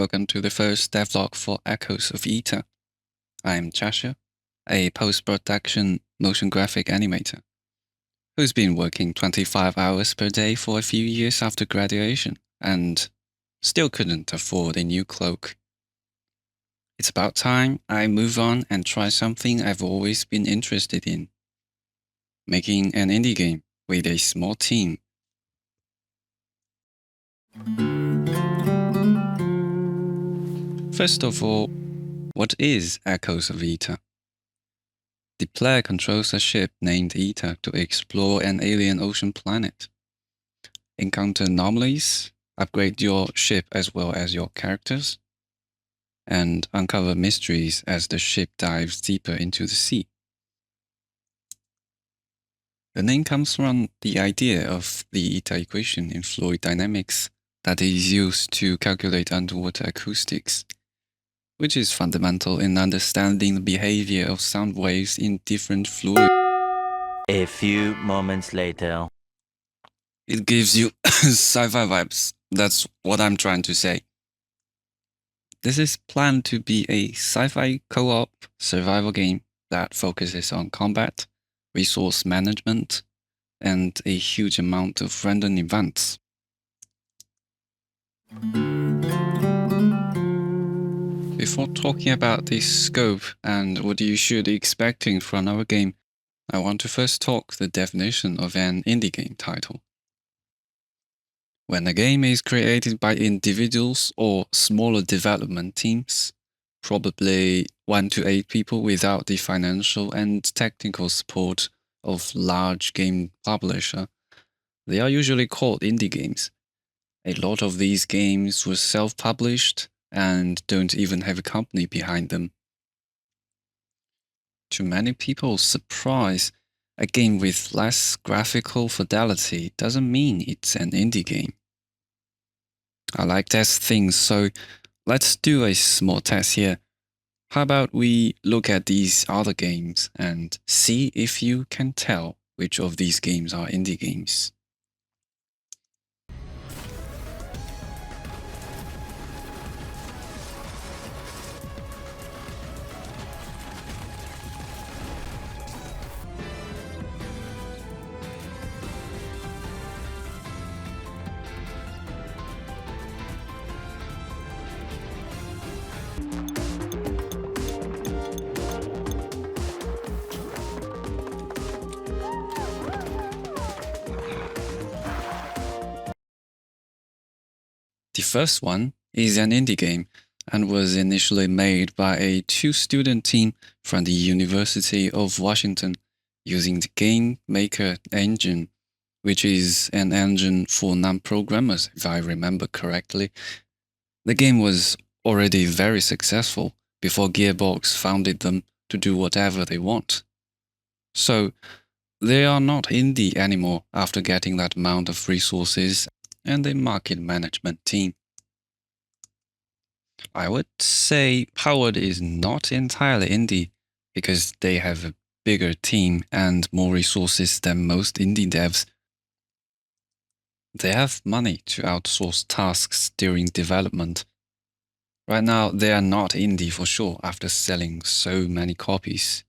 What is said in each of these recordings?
welcome to the first devlog for Echoes of Ether. I'm Chasha, a post-production motion graphic animator, who's been working 25 hours per day for a few years after graduation, and still couldn't afford a new cloak. It's about time I move on and try something I've always been interested in. Making an indie game with a small team. First of all, what is Echoes of Ether? The player controls a ship named Ether to explore an alien ocean planet, encounter anomalies, upgrade your ship as well as your characters, and uncover mysteries as the ship dives deeper into the sea. The name comes from the idea of the Ether equation in fluid dynamics that is used to calculate underwater acoustics, which is fundamental in understanding the behavior of sound waves in different fluids. A few moments later. It gives you sci-fi vibes. That's what I'm trying to say. This is planned to be a sci-fi co-op survival game that focuses on combat, resource management, and a huge amount of random events. Before talking about the scope and what you should be expecting from our game, I want to first talk the definition of an indie game title. When a game is created by individuals or smaller development teams, probably 1 to 8 people without the financial and technical support of large game publisher, they are usually called indie games. A lot of these games were self-published and don't even have a company behind them. To many people's surprise, a game with less graphical fidelity doesn't mean it's an indie game. I like test things, so let's do a small test here. How about we look at these other games and see if you can tell which of these games are indie games. The first one is an indie game and was initially made by a 2-student team from the University of Washington using the Game Maker engine, which is an engine for non-programmers, if I remember correctly. The game was already very successful before Gearbox founded them to do whatever they want. So, they are not indie anymore after getting that amount of resources and a market management team. I would say Powered is not entirely indie because they have a bigger team and more resources than most indie devs. They have money to outsource tasks during development. Right now, they are not indie for sure after selling so many copies.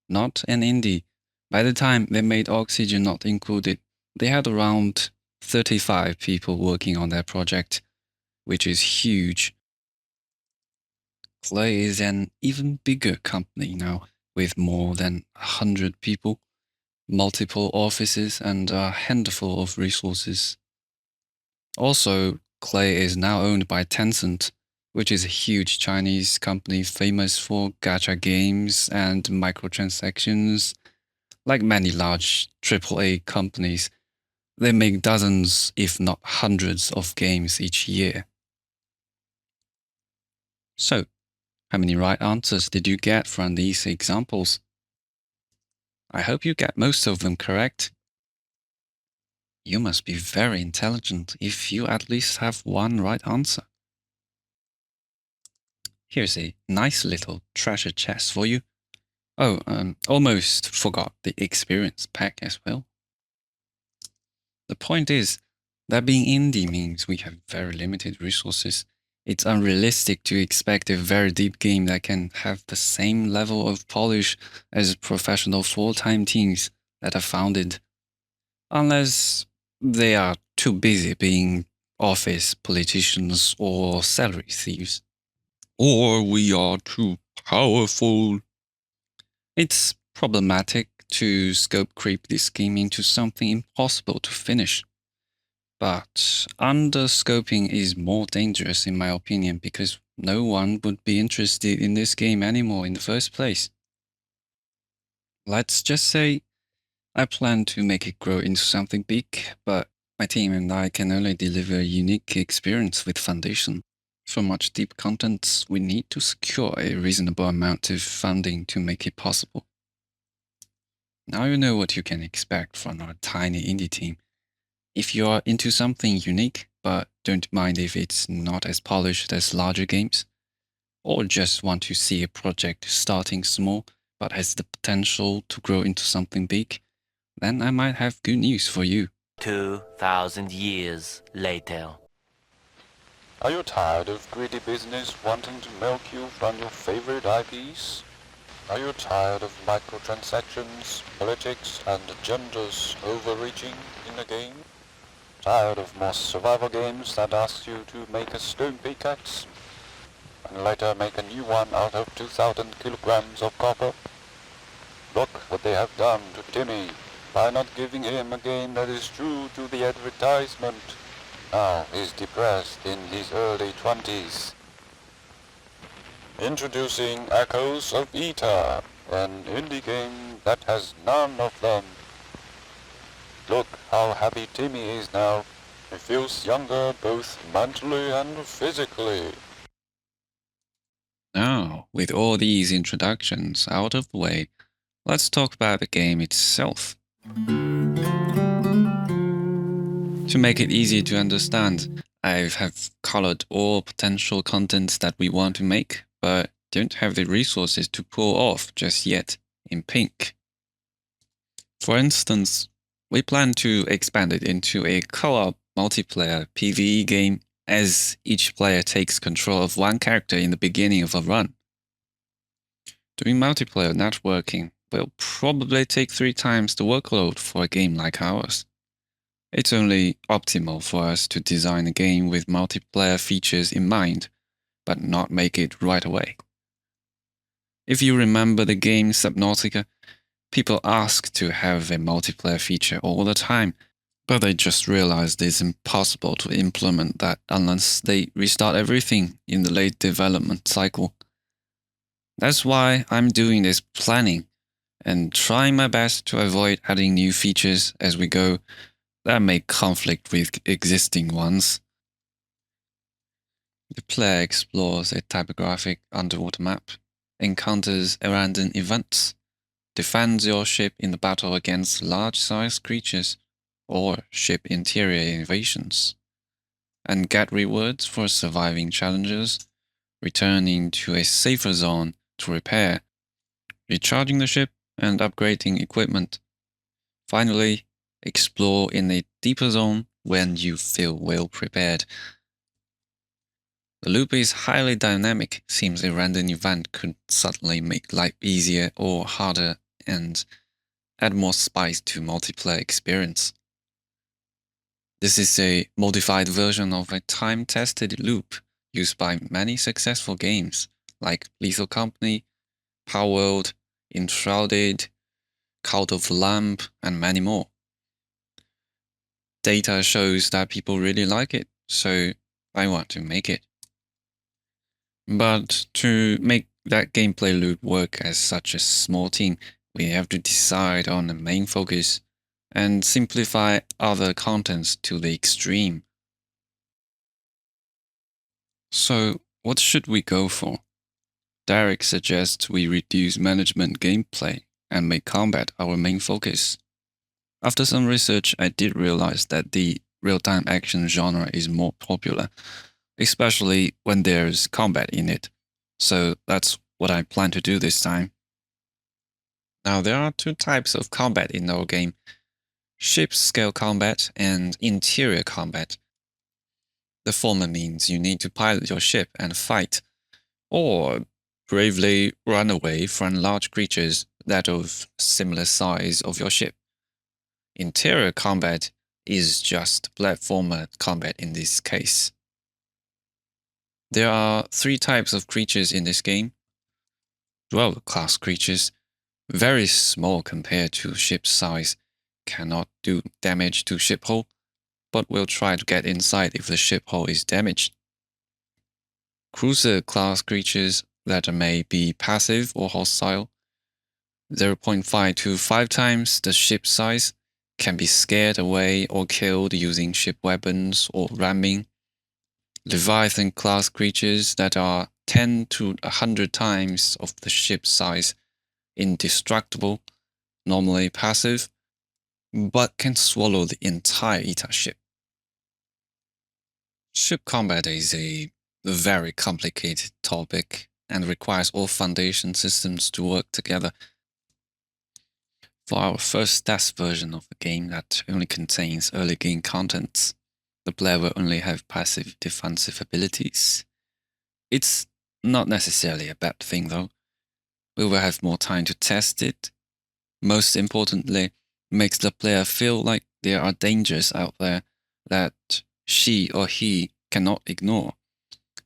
Not an indie. By the time they made Oxygen Not Included, they had around 35 people working on their project, which is huge. Clay is an even bigger company now, with more than 100 people, multiple offices, and a handful of resources. Also, Clay is now owned by Tencent, which is a huge Chinese company famous for gacha games and microtransactions. Like many large AAA companies, they make dozens, if not hundreds, of games each year. So, how many right answers did you get from these examples? I hope you get most of them correct. You must be very intelligent if you at least have one right answer. Here's a nice little treasure chest for you. Oh, almost forgot the experience pack as well. The point is, That being indie means we have very limited resources. It's unrealistic to expect a very deep game that can have the same level of polish as professional full-time teams that are founded, unless they are too busy being office politicians or salary thieves. Or we are too powerful. It's problematic to scope creep this game into something impossible to finish. But underscoping is more dangerous in my opinion because no one would be interested in this game anymore in the first place. Let's just say I plan to make it grow into something big, but my team and I can only deliver a unique experience with Foundation. For much deep content, we need to secure a reasonable amount of funding to make it possible. Now you know what you can expect from our tiny indie team. If you are into something unique, but don't mind if it's not as polished as larger games, or just want to see a project starting small but has the potential to grow into something big, then I might have good news for you. 2,000 years later. Are you tired of greedy business wanting to milk you from your favorite IPs? Are you tired of microtransactions, politics, and agendas overreaching in the game? Tired of more survival games that ask you to make a stone pickaxe and later make a new one out of 2,000 kilograms of copper? Look what they have done to Timmy by not giving him a game that is true to the advertisement. Now he's depressed in his early 20s. Introducing Echoes of Eta, an indie game that has none of them. Look how happy Timmy is now. He feels younger both mentally and physically. Now, with all these introductions out of the way, let's talk about the game itself. To make it easy to understand, I have colored all potential contents that we want to make, but don't have the resources to pull off just yet, in pink. For instance, we plan to expand it into a co-op multiplayer PvE game as each player takes control of one character in the beginning of a run. Doing multiplayer networking will probably take 3 times the workload for a game like ours. It's only optimal for us to design a game with multiplayer features in mind, but not make it right away. If you remember the game Subnautica, people ask to have a multiplayer feature all the time, but they just realized it's impossible to implement that unless they restart everything in the late development cycle. That's why I'm doing this planning and trying my best to avoid adding new features as we go that may conflict with existing ones. The player explores a typographic underwater map, encounters random events, defends your ship in the battle against large-sized creatures or ship interior invasions, and get rewards for surviving challenges, returning to a safer zone to repair, recharging the ship, and upgrading equipment. Finally, explore in a deeper zone when you feel well prepared. The loop is highly dynamic, seems a random event could suddenly make life easier or harder and add more spice to multiplayer experience. This is a modified version of a time-tested loop used by many successful games like Lethal Company, Power World, Enshrouded, Cult of the Lamb, and many more. Data shows that people really like it, so I want to make it. But to make that gameplay loop work as such a small team, we have to decide on the main focus and simplify other contents to the extreme. So, what should we go for? Derek suggests we reduce management gameplay and make combat our main focus. After some research, I did realize that the real-time action genre is more popular, especially when there's combat in it. So that's what I plan to do this time. Now, there are 2 types of combat in our game: ship scale combat and interior combat. The former means you need to pilot your ship and fight, or bravely run away from large creatures that of similar size of your ship. Interior combat is just platformer combat in this case. There are 3 types of creatures in this game. Dweller class creatures, very small compared to ship size, cannot do damage to ship hull, but will try to get inside if the ship hull is damaged. Cruiser class creatures that may be passive or hostile, 0.5 to 5 times the ship size, can be scared away or killed using ship weapons or ramming. Leviathan class creatures that are 10 to 100 times of the ship size, indestructible, normally passive, but can swallow the entire ETA ship. Ship combat is a very complicated topic and requires all foundation systems to work together. For our first test version of the game that only contains early game contents, the player will only have passive defensive abilities. It's not necessarily a bad thing though. We will have more time to test it. Most importantly, makes the player feel like there are dangers out there that she or he cannot ignore,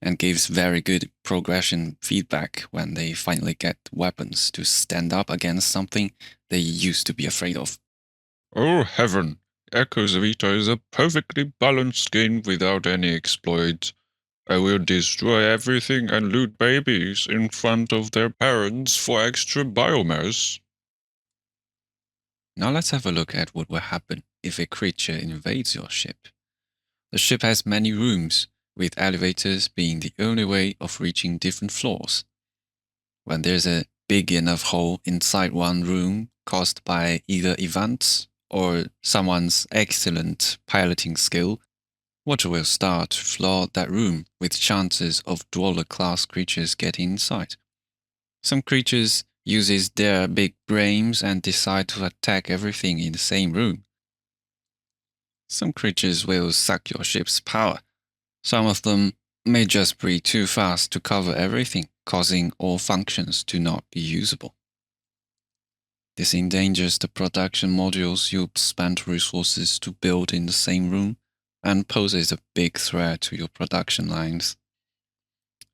and gives very good progression feedback when they finally get weapons to stand up against something they used to be afraid of. Oh heaven! Echoes of ETA is a perfectly balanced game without any exploits. I will destroy everything and loot babies in front of their parents for extra biomass. Now let's have a look at what will happen if a creature invades your ship. The ship has many rooms, with elevators being the only way of reaching different floors. When there's a big enough hole inside one room caused by either events or someone's excellent piloting skill, water will start to flood that room with chances of dweller class creatures getting inside. Some creatures uses their big brains and decide to attack everything in the same room. Some creatures will suck your ship's power. Some of them may just breathe too fast to cover everything, causing all functions to not be usable. This endangers the production modules you spent resources to build in the same room and poses a big threat to your production lines.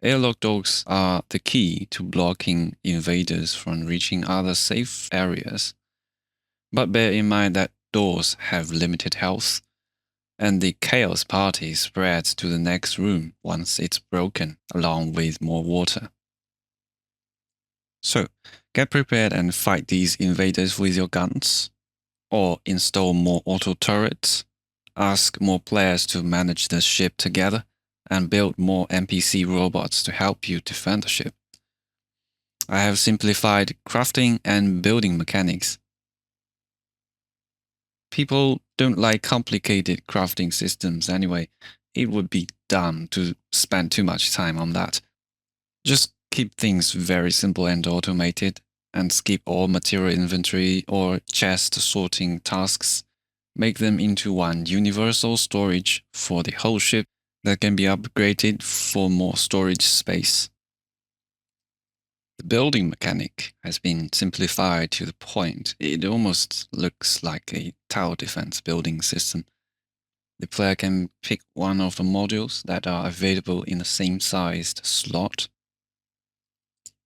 Airlock doors are the key to blocking invaders from reaching other safe areas. But bear in mind that doors have limited health, and the chaos party spreads to the next room once it's broken, along with more water. So, get prepared and fight these invaders with your guns, or install more auto turrets, ask more players to manage the ship together, and build more NPC robots to help you defend the ship. I have simplified crafting and building mechanics. People don't like complicated crafting systems anyway. It would be dumb to spend too much time on that. Just keep things very simple and automated, and skip all material inventory or chest sorting tasks. Make them into one universal storage for the whole ship that can be upgraded for more storage space. The building mechanic has been simplified to the point it almost looks like a tower defense building system. The player can pick one of the modules that are available in the same sized slot.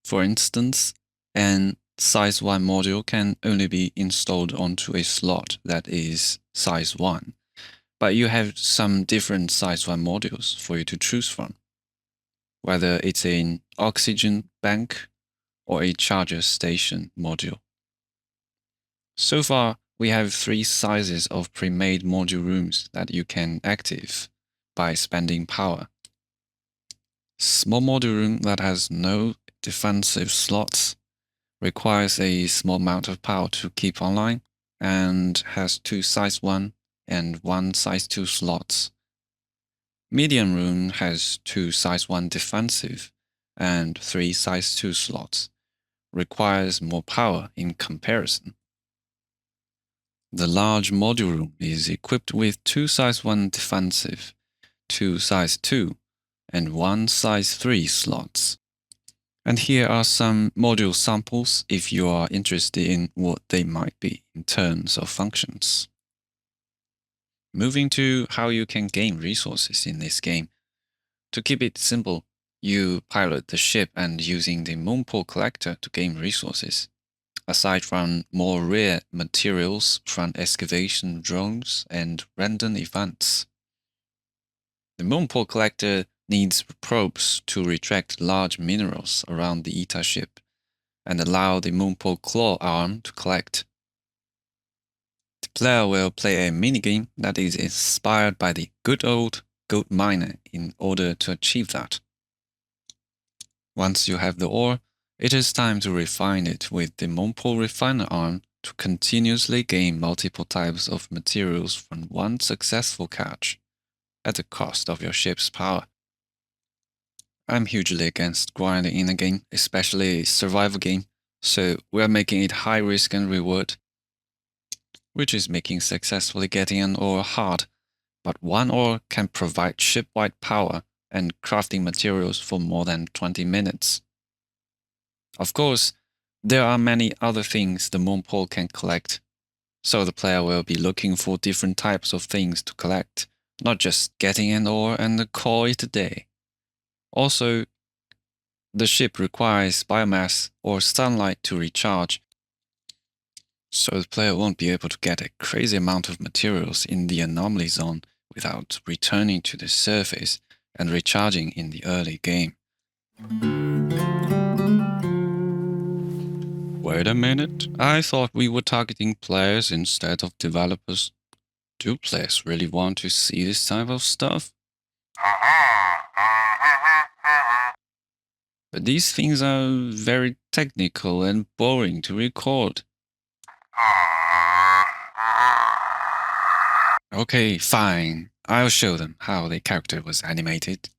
For instance, an size 1 module can only be installed onto a slot that is size 1, but you have some different size 1 modules for you to choose from, whether it's an oxygen bank or a charger station module. So far, we have 3 sizes of pre-made module rooms that you can active by spending power. Small module room that has no defensive slots, requires a small amount of power to keep online, and has 2 size 1 and 1 size 2 slots. Medium room has 2 size 1 defensive and 3 size 2 slots, requires more power in comparison. The large module room is equipped with 2 size 1 defensive, 2 size 2, and 1 size 3 slots. And here are some module samples if you are interested in what they might be in terms of functions. Moving to how you can gain resources in this game. To keep it simple, you pilot the ship and using the Moonpool collector to gain resources. Aside from more rare materials from excavation drones and random events. The Moonpool collector needs probes to retract large minerals around the ETA ship and allow the Moonpool claw arm to collect. The player will play a minigame that is inspired by the good old gold miner in order to achieve that. Once you have the ore, it is time to refine it with the Moonpool refiner arm to continuously gain multiple types of materials from one successful catch, at the cost of your ship's power. I'm hugely against grinding in a game, especially a survival game, so we're making it high risk and reward, which is making successfully getting an ore hard, but one ore can provide ship-wide power and crafting materials for more than 20 minutes. Of course, there are many other things the Moonpool can collect, so the player will be looking for different types of things to collect, not just getting an ore and call it a day. Also, the ship requires biomass or sunlight to recharge, so the player won't be able to get a crazy amount of materials in the anomaly zone without returning to the surface and recharging in the early game. Wait a minute, I thought we were targeting players instead of developers. Do players really want to see this type of stuff? But these things are very technical and boring to record. Okay, fine. I'll show them how the character was animated.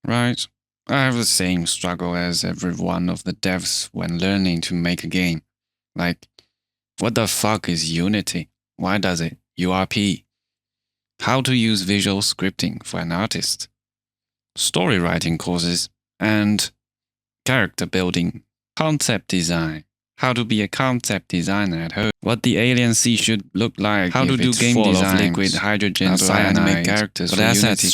Right. I have the same struggle as every one of the devs when learning to make a game. Like, what the fuck is Unity? Why does it URP? How to use visual scripting for an artist? Story writing courses and character building, concept design, how to be a concept designer at home, what the alien sea should look like, how to do game design, liquid hydrogen, how to animate characters for Unity.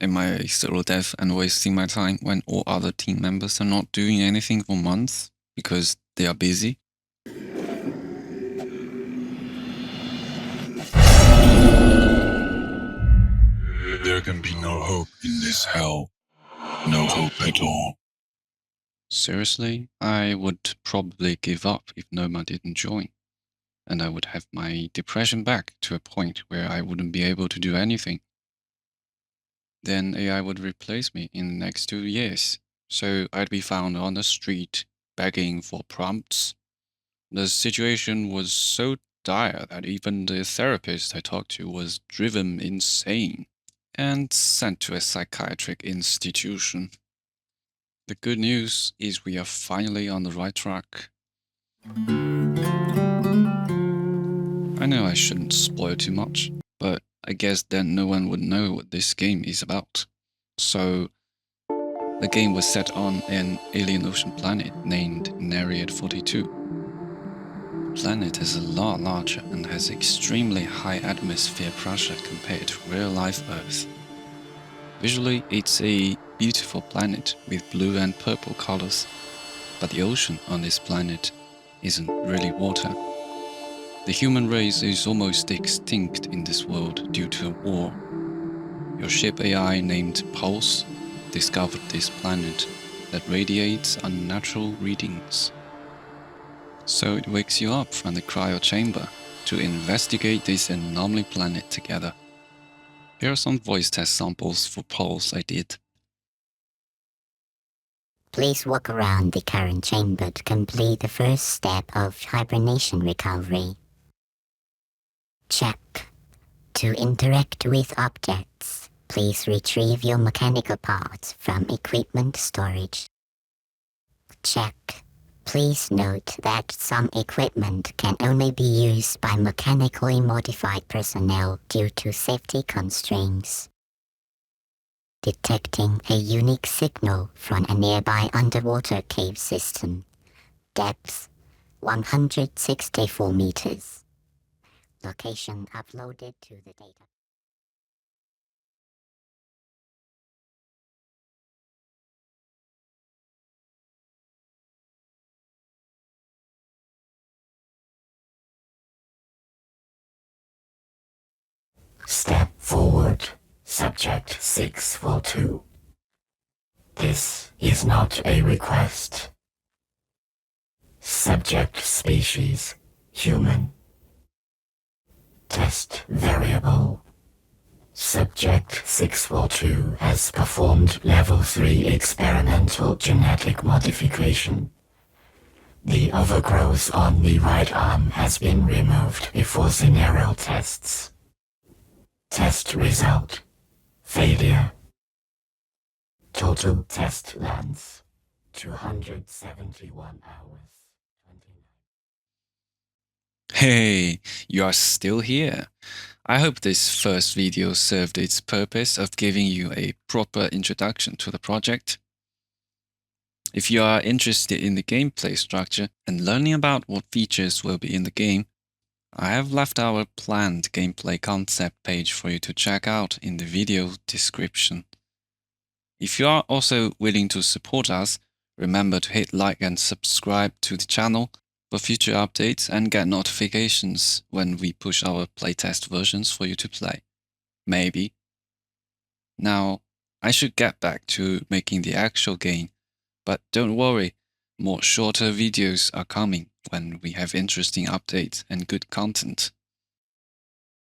Am I a solo dev and wasting my time when all other team members are not doing anything for months because they are busy? There can be no hope in this hell. No hope at all. Seriously, I would probably give up if Noma didn't join. And I would have my depression back to a point where I wouldn't be able to do anything. Then AI would replace me in the next 2 years, so I'd be found on the street begging for prompts. The situation was so dire that even the therapist I talked to was driven insane and sent to a psychiatric institution. The good news is we are finally on the right track. I know I shouldn't spoil too much, but I guess then no one would know what this game is about. So, the game was set on an alien ocean planet named Nereid 42. The planet is a lot larger and has extremely high atmosphere pressure compared to real-life Earth. Visually, it's a beautiful planet with blue and purple colors, but the ocean on this planet isn't really water. The human race is almost extinct in this world due to a war. Your ship AI named Pulse discovered this planet that radiates unnatural readings. So it wakes you up from the cryo chamber to investigate this anomaly planet together. Here are some voice test samples for Pulse I did. Please walk around the current chamber to complete the first step of hibernation recovery. Check. To interact with objects, Please retrieve your mechanical parts from equipment storage. Check. Please note that some equipment can only be used by mechanically modified personnel due to safety constraints. Detecting a unique signal from a nearby underwater cave system. Depth 164 meters. Location uploaded to the data. Step forward, Subject 642. This is not a request. Subject species, human. Test variable. Subject 642 has performed level 3 experimental genetic modification. The overgrowth on the right arm has been removed before scenario tests. Test result. Failure. Total test length 271 hours. 29. Hey, you are still here. I hope this first video served its purpose of giving you a proper introduction to the project. If you are interested in the gameplay structure and learning about what features will be in the game, I have left our planned gameplay concept page for you to check out in the video description. If you are also willing to support us, remember to hit like and subscribe to the channel for future updates and get notifications when we push our playtest versions for you to play. Maybe. Now, I should get back to making the actual game, but don't worry, more shorter videos are coming when we have interesting updates and good content.